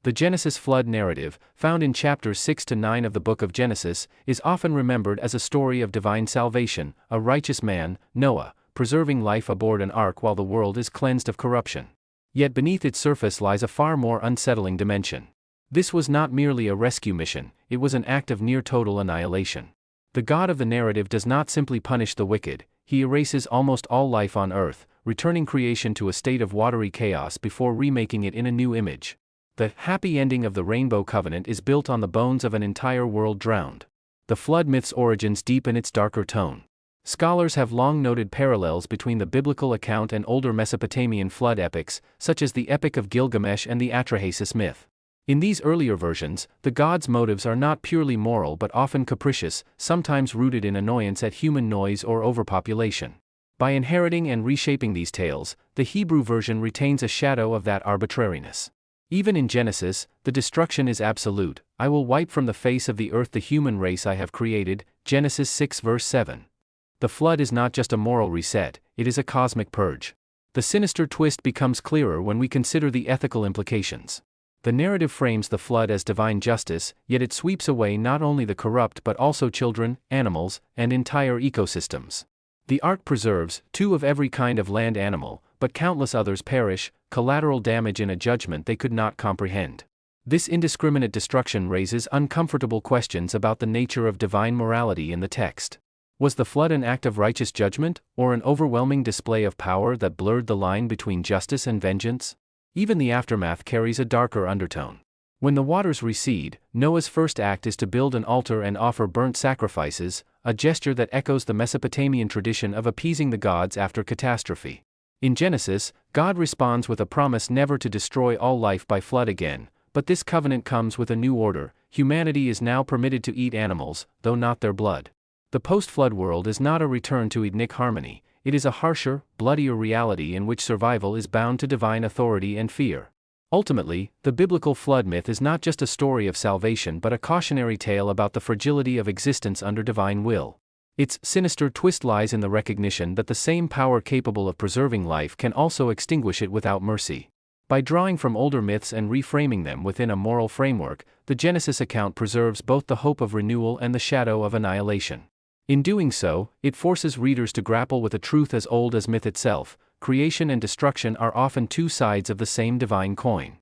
The Genesis flood narrative, found in chapters 6 to 9 of the book of Genesis, is often remembered as a story of divine salvation, a righteous man, Noah, preserving life aboard an ark while the world is cleansed of corruption. Yet beneath its surface lies a far more unsettling dimension. This was not merely a rescue mission, it was an act of near-total annihilation. The God of the narrative does not simply punish the wicked, he erases almost all life on earth, returning creation to a state of watery chaos before remaking it in a new image. The happy ending of the Rainbow Covenant is built on the bones of an entire world drowned. The flood myth's origins deepen its darker tone. Scholars have long noted parallels between the biblical account and older Mesopotamian flood epics, such as the Epic of Gilgamesh and the Atrahasis myth. In these earlier versions, the gods' motives are not purely moral but often capricious, sometimes rooted in annoyance at human noise or overpopulation. By inheriting and reshaping these tales, the Hebrew version retains a shadow of that arbitrariness. Even in Genesis, the destruction is absolute. I will wipe from the face of the earth the human race I have created, Genesis 6 verse 7. The flood is not just a moral reset, it is a cosmic purge. The sinister twist becomes clearer when we consider the ethical implications. The narrative frames the flood as divine justice, yet it sweeps away not only the corrupt but also children, animals, and entire ecosystems. The ark preserves two of every kind of land animal, but countless others perish, collateral damage in a judgment they could not comprehend. This indiscriminate destruction raises uncomfortable questions about the nature of divine morality in the text. Was the flood an act of righteous judgment, or an overwhelming display of power that blurred the line between justice and vengeance? Even the aftermath carries a darker undertone. When the waters recede, Noah's first act is to build an altar and offer burnt sacrifices, a gesture that echoes the Mesopotamian tradition of appeasing the gods after catastrophe. In Genesis, God responds with a promise never to destroy all life by flood again, but this covenant comes with a new order. Humanity is now permitted to eat animals, though not their blood. The post-flood world is not a return to Edenic harmony, it is a harsher, bloodier reality in which survival is bound to divine authority and fear. Ultimately, the biblical flood myth is not just a story of salvation but a cautionary tale about the fragility of existence under divine will. Its sinister twist lies in the recognition that the same power capable of preserving life can also extinguish it without mercy. By drawing from older myths and reframing them within a moral framework, the Genesis account preserves both the hope of renewal and the shadow of annihilation. In doing so, it forces readers to grapple with a truth as old as myth itself: creation and destruction are often two sides of the same divine coin.